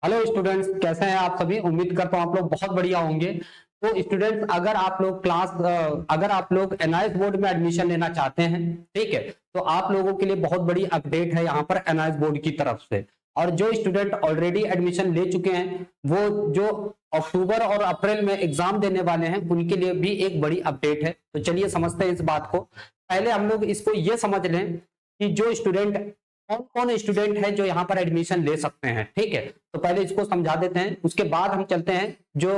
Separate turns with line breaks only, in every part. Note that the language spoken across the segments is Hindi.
हेलो स्टूडेंट्स, कैसे हैं आप सभी। उम्मीद करता हूँ आप लोग बहुत बढ़िया होंगे। तो स्टूडेंट्स, अगर आप लोग एनआईएस बोर्ड में एडमिशन लेना चाहते हैं, ठीक है, तो आप लोगों के लिए बहुत बड़ी अपडेट है यहाँ पर एनआईएस बोर्ड की तरफ से। और जो स्टूडेंट ऑलरेडी एडमिशन ले चुके हैं, वो जो अक्टूबर और अप्रैल में एग्जाम देने वाले हैं, उनके लिए भी एक बड़ी अपडेट है। तो चलिए समझते हैं इस बात को। पहले हम लोग इसको ये समझ लें कि जो स्टूडेंट कौन कौन स्टूडेंट है जो यहाँ पर एडमिशन ले सकते हैं, ठीक है। तो पहले इसको समझा देते हैं, उसके बाद हम चलते हैं जो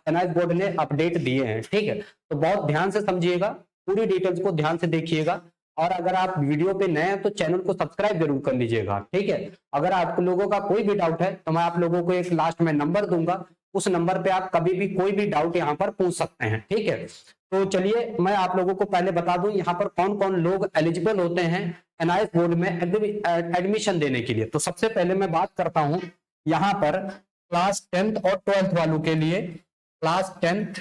एनआईएस बोर्ड ने अपडेट दिए हैं, ठीक है। तो बहुत ध्यान से समझिएगा, पूरी डिटेल्स को ध्यान से देखिएगा। और अगर आप वीडियो पे नए हैं तो चैनल को सब्सक्राइब जरूर कर लीजिएगा, ठीक है। अगर आप लोगों का कोई भी डाउट है तो मैं आप लोगों को एक लास्ट में नंबर दूंगा, उस नंबर पे आप कभी भी कोई भी डाउट यहाँ पर पूछ सकते हैं, ठीक है। तो चलिए मैं आप लोगों को पहले बता दूं यहाँ पर कौन कौन लोग एलिजिबल होते हैं एनआईएस बोर्ड में एडमिशन देने के लिए। तो सबसे पहले मैं बात करता हूं यहाँ पर क्लास 10th और 12th वालों के लिए। क्लास 10th,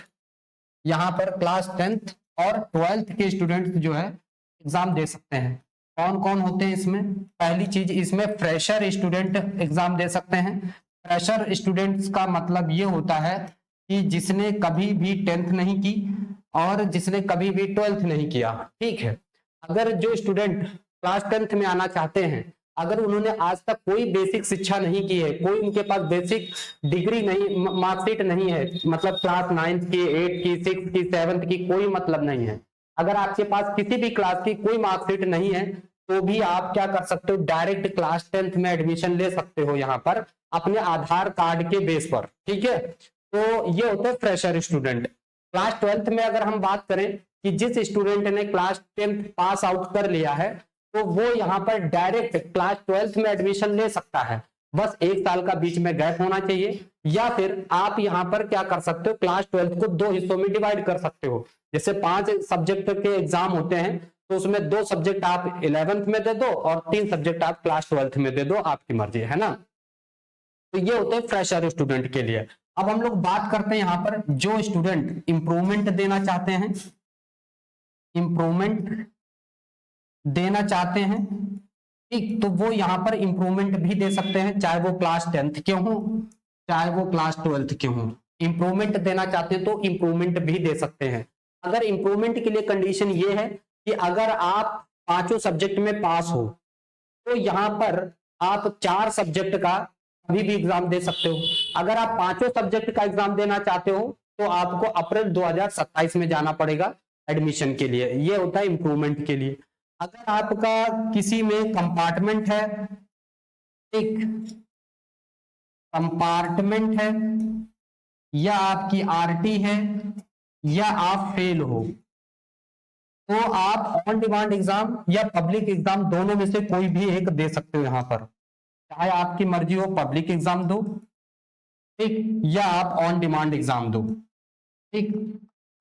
यहाँ पर क्लास 10th और 12th के स्टूडेंट्स जो है एग्जाम दे सकते हैं। कौन कौन होते हैं इसमें? पहली चीज, इसमें फ्रेशर स्टूडेंट एग्जाम दे सकते हैं। फ्रेशर स्टूडेंट्स का मतलब ये होता है कि जिसने कभी भी 10th नहीं की और जिसने कभी भी 12th नहीं किया, ठीक है। अगर जो स्टूडेंट क्लास 10th में आना चाहते हैं, अगर उन्होंने आज तक कोई बेसिक शिक्षा नहीं की है, कोई उनके पास बेसिक डिग्री नहीं, मार्कशीट नहीं है, मतलब क्लास 9th की, 8th की, 6th की, 7th की कोई मतलब नहीं है, अगर आपके पास किसी भी क्लास की कोई मार्कशीट नहीं है, तो भी आप क्या कर सकते हो, डायरेक्ट क्लास 10th में एडमिशन ले सकते हो यहाँ पर अपने आधार कार्ड के बेस पर, ठीक है। तो ये होते हैं फ्रेशर स्टूडेंट। क्लास 12th में अगर हम बात करें कि जिस स्टूडेंट ने क्लास 10th पास आउट कर लिया है, तो वो यहाँ पर डायरेक्ट क्लास 12th में एडमिशन ले सकता है। बस 1 साल का बीच में गैप होना चाहिए, या फिर आप यहाँ पर क्या कर सकते हो, क्लास 12th को 2 हिस्सों में डिवाइड कर सकते हो। जैसे 5 सब्जेक्ट के एग्जाम होते हैं, तो उसमें 2 सब्जेक्ट आप 11th में दे दो और 3 सब्जेक्ट आप क्लास 12th में दे दो, आपकी मर्जी है ना। तो ये होते हैं फ्रेशर स्टूडेंट के लिए। अब हम लोग बात करते हैं यहाँ पर जो स्टूडेंट इंप्रूवमेंट देना चाहते हैं, इंप्रूवमेंट देना चाहते हैं, ठीक, तो वो यहाँ पर इंप्रूवमेंट भी दे सकते हैं, चाहे वो क्लास 10th के हों, चाहे वो क्लास 12th के हों। इंप्रूवमेंट देना चाहते हैं तो इंप्रूवमेंट भी दे सकते हैं। अगर इंप्रूवमेंट के लिए कंडीशन ये है कि अगर आप पांचों सब्जेक्ट में पास हो, तो यहाँ पर आप 4 सब्जेक्ट का अभी भी एग्जाम दे सकते हो। अगर आप पांचों सब्जेक्ट का एग्जाम देना चाहते हो, तो आपको अप्रैल 2027 में जाना पड़ेगा एडमिशन के लिए। ये होता है इंप्रूवमेंट के लिए। अगर आपका किसी में कंपार्टमेंट है, एक कंपार्टमेंट है, या आपकी आरटी है, या आप फेल हो, तो आप ऑन डिमांड एग्जाम या पब्लिक एग्जाम दोनों में से कोई भी एक दे सकते हो यहाँ पर। चाहे आपकी मर्जी हो पब्लिक एग्जाम दो, ठीक, या आप ऑन डिमांड एग्जाम दो, ठीक।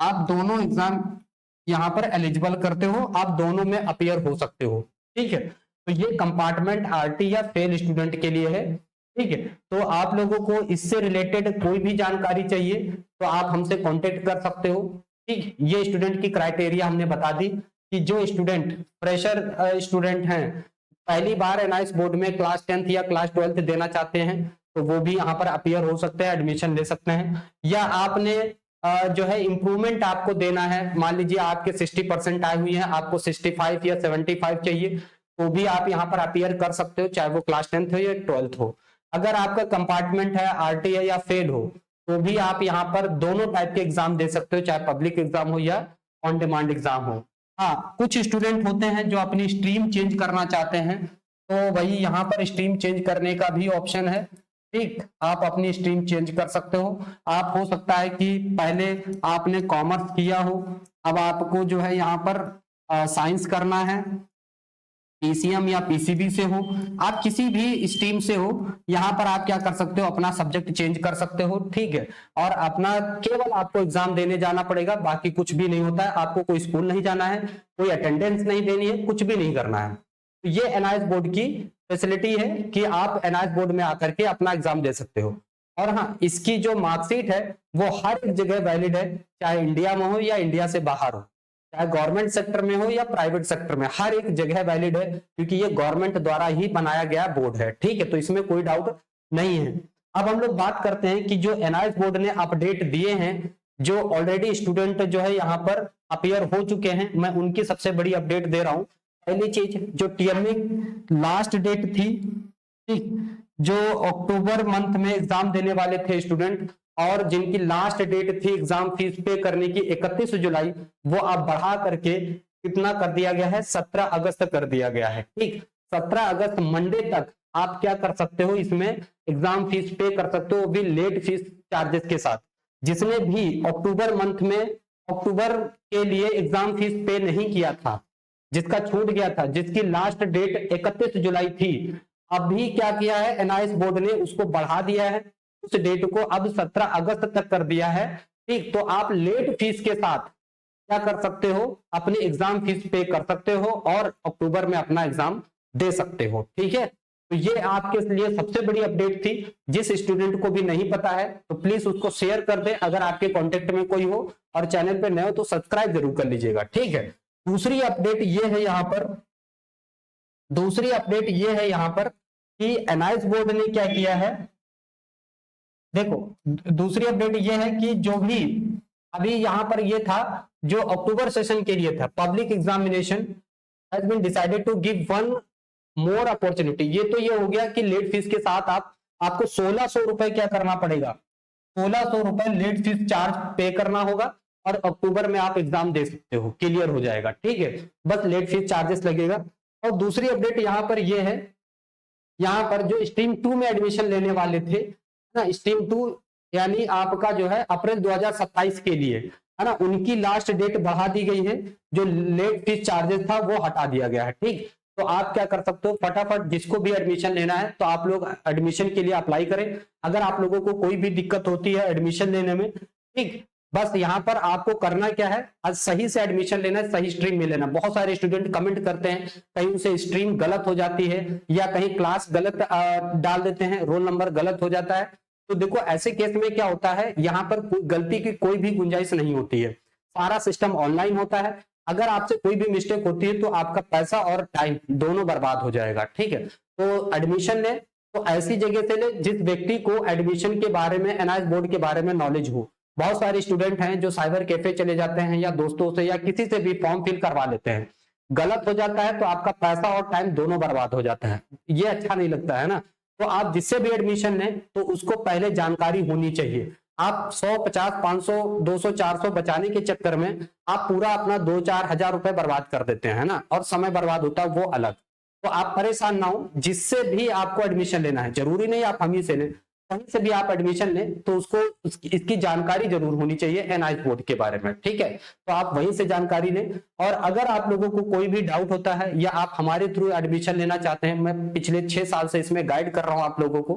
आप दोनों एग्जाम यहाँ पर एलिजिबल करते हो, आप दोनों में अपीयर हो सकते हो, ठीक है। तो ये कंपार्टमेंट आरटी या फेल स्टूडेंट के लिए है, ठीक है। तो आप लोगों को इससे रिलेटेड कोई भी जानकारी चाहिए तो आप हमसे कांटेक्ट कर सकते हो, ठीक। ये स्टूडेंट की क्राइटेरिया हमने बता दी कि जो स्टूडेंट फ्रेशर स्टूडेंट हैं, पहली बार एनआईएस बोर्ड में क्लास 10th या क्लास 12th देना चाहते हैं, तो वो भी यहाँ पर अपीयर हो सकते हैं, एडमिशन ले सकते हैं। या आपने जो है इंप्रूवमेंट आपको देना है, मान लीजिए आपके 60% आए हुए हैं, आपको 65 या 75 चाहिए, तो भी आप यहाँ पर अपीयर कर सकते हो, चाहे वो क्लास 10th हो या 12th हो। अगर आपका कंपार्टमेंट है, आरटी है या फेल हो, तो भी आप यहाँ पर दोनों टाइप के एग्जाम दे सकते हो, चाहे पब्लिक एग्जाम हो या ऑन डिमांड एग्जाम हो। हाँ, कुछ स्टूडेंट होते हैं जो अपनी स्ट्रीम चेंज करना चाहते हैं, तो वही यहाँ पर स्ट्रीम चेंज करने का भी ऑप्शन है, ठीक। आप अपनी स्ट्रीम चेंज कर सकते हो। आप हो सकता है कि पहले आपने कॉमर्स किया हो, अब आपको जो है यहाँ पर साइंस करना है, पीसीएम या पीसीबी से हो, आप किसी भी स्ट्रीम से हो, यहाँ पर आप क्या कर सकते हो, अपना सब्जेक्ट चेंज कर सकते हो, ठीक है। और अपना केवल आपको एग्जाम देने जाना पड़ेगा, बाकी कुछ भी नहीं होता है। आपको कोई स्कूल नहीं जाना है, कोई अटेंडेंस नहीं देनी है, कुछ भी नहीं करना है। तो ये एनआईएस बोर्ड की फैसिलिटी है कि आप एनआईएस बोर्ड में आकर के अपना एग्जाम दे सकते हो। और हाँ, इसकी जो मार्कशीट है वो हर एक जगह वैलिड है, चाहे इंडिया में हो या इंडिया से बाहर हो, चाहे गवर्नमेंट सेक्टर में हो या प्राइवेट सेक्टर में, हर एक जगह वैलिड है, क्योंकि ये गवर्नमेंट द्वारा ही बनाया गया बोर्ड है, ठीक है। तो इसमें कोई डाउट नहीं है। अब हम लोग बात करते हैं कि जो एनआईएस बोर्ड ने अपडेट दिए हैं, जो ऑलरेडी स्टूडेंट जो है यहाँ पर अपीयर हो चुके हैं, मैं उनकी सबसे बड़ी अपडेट दे रहा हूं। पहली चीज, जो टीएमए लास्ट डेट थी, ठीक, जो अक्टूबर मंथ में एग्जाम देने वाले थे स्टूडेंट और जिनकी लास्ट डेट थी एग्जाम फीस पे करने की 31 जुलाई, वो अब बढ़ा करके कितना कर दिया गया है, 17 अगस्त कर दिया गया है। ठीक, 17 अगस्त मंडे तक आप क्या कर सकते हो, इसमें एग्जाम फीस पे कर सकते हो, भी लेट फीस चार्जेस के साथ। जिसने भी अक्टूबर मंथ में अक्टूबर के लिए एग्जाम फीस पे नहीं किया था, जिसका छूट गया था, जिसकी लास्ट डेट 31 जुलाई थी, अभी क्या किया है एनआईएस बोर्ड ने, उसको बढ़ा दिया है, उस डेट को अब 17 अगस्त तक कर दिया है। ठीक, तो आप लेट फीस के साथ क्या कर सकते हो, अपनी एग्जाम फीस पे कर सकते हो और अक्टूबर में अपना एग्जाम दे सकते हो। ठीक है, तो ये आपके लिए सबसे बड़ी अपडेट थी। जिस स्टूडेंट को भी नहीं पता है तो प्लीज उसको शेयर कर दे, अगर आपके कांटेक्ट में कोई हो, और चैनल पे नए हो तो सब्सक्राइब जरूर कर लीजिएगा। ठीक है, दूसरी अपडेट ये है यहाँ पर, दूसरी अपडेट ये है यहाँ पर कि एनआईएस बोर्ड ने क्या किया है, देखो दूसरी अपडेट ये है कि जो भी अभी यहाँ पर ये था, जो अक्टूबर सेशन के लिए था, public examination has been decided to give one more opportunity. ये तो ये हो गया कि लेट फीस के साथ आपको 1600 रुपए क्या करना पड़ेगा, 1600 रुपए लेट फीस चार्ज पे करना होगा और अक्टूबर में आप एग्जाम दे सकते हो, क्लियर हो जाएगा। ठीक है, बस लेट फीस चार्जेस लगेगा। और दूसरी अपडेट यहाँ पर ये है, यहाँ पर जो स्ट्रीम 2 में एडमिशन लेने वाले थे ना, स्ट्रीम 2 यानी आपका जो है अप्रैल 2027 के लिए है ना, उनकी लास्ट डेट बढ़ा दी गई है, जो लेट फीस चार्जेस था वो हटा दिया गया है। ठीक, तो आप क्या कर सकते हो, फटाफट जिसको भी एडमिशन लेना है तो आप लोग एडमिशन के लिए अप्लाई करें। अगर आप लोगों को कोई भी दिक्कत होती है एडमिशन लेने में, ठीक, बस यहाँ पर आपको करना क्या है, आज सही से एडमिशन लेना है, सही स्ट्रीम में लेना। बहुत सारे स्टूडेंट कमेंट करते हैं, कहीं उनसे स्ट्रीम गलत हो जाती है या कहीं क्लास गलत डाल देते हैं, रोल नंबर गलत हो जाता है। तो देखो ऐसे केस में क्या होता है, यहाँ पर गलती की कोई भी गुंजाइश नहीं होती है, सारा सिस्टम ऑनलाइन होता है। अगर आपसे कोई भी मिस्टेक होती है तो आपका पैसा और टाइम दोनों बर्बाद हो जाएगा। ठीक है, तो एडमिशन ले तो ऐसी जगह से ले जिस व्यक्ति को एडमिशन के बारे में, एनआईएस बोर्ड के बारे में नॉलेज हो। बहुत सारे स्टूडेंट हैं जो साइबर कैफे चले जाते हैं या दोस्तों से या किसी से भी फॉर्म फिल करवा लेते हैं, गलत हो जाता है तो आपका पैसा और टाइम दोनों बर्बाद हो जाता है, ये अच्छा नहीं लगता है ना। तो आप जिससे भी एडमिशन लें तो उसको पहले जानकारी होनी चाहिए। आप 100, 50, 500, 200, 400 बचाने के चक्कर में आप पूरा अपना 2-4 हजार रुपए बर्बाद कर देते हैं ना, और समय बर्बाद होता है वो अलग। तो आप परेशान ना हो, जिससे भी आपको एडमिशन लेना है, जरूरी नहीं आप हम ही से लें, कहीं से भी आप एडमिशन लें तो उसको इसकी जानकारी जरूर होनी चाहिए एनआईएस बोर्ड के बारे में। ठीक है, तो आप वहीं से जानकारी लें। और अगर आप लोगों को कोई भी डाउट होता है या आप हमारे थ्रू एडमिशन लेना चाहते हैं, मैं पिछले 6 साल से इसमें गाइड कर रहा हूं आप लोगों को।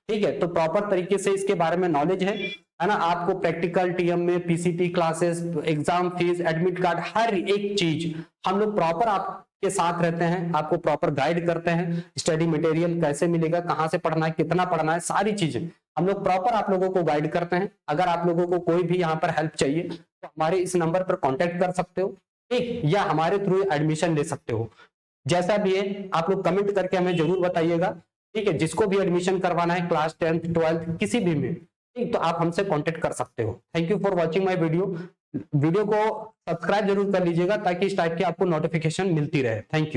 ठीक है, तो प्रॉपर तरीके से इसके बारे में नॉलेज है ना। आपको प्रैक्टिकल, टीएम में PCT classes, exam fees, admit card, हर एक चीज हम लोग प्रॉपर आपके साथ रहते हैं, आपको प्रॉपर गाइड करते हैं। स्टडी मटेरियल कैसे मिलेगा, कहां से पढ़ना है, कितना पढ़ना है, सारी चीजें हम लोग प्रॉपर आप लोगों को गाइड करते हैं। अगर आप लोगों को कोई भी यहाँ पर हेल्प चाहिए तो हमारे इस नंबर पर कांटेक्ट कर सकते हो, ठीक, या हमारे थ्रू एडमिशन ले सकते हो। जैसा भी है आप लोग कमेंट करके हमें जरूर बताइएगा। ठीक है, जिसको भी एडमिशन करवाना है क्लास 10th 12th किसी भी में, ठीक, तो आप हमसे कांटेक्ट कर सकते हो। Thank you for watching my video को सब्सक्राइब जरूर कर लीजिएगा ताकि इस टाइप की आपको नोटिफिकेशन मिलती रहे। Thank you.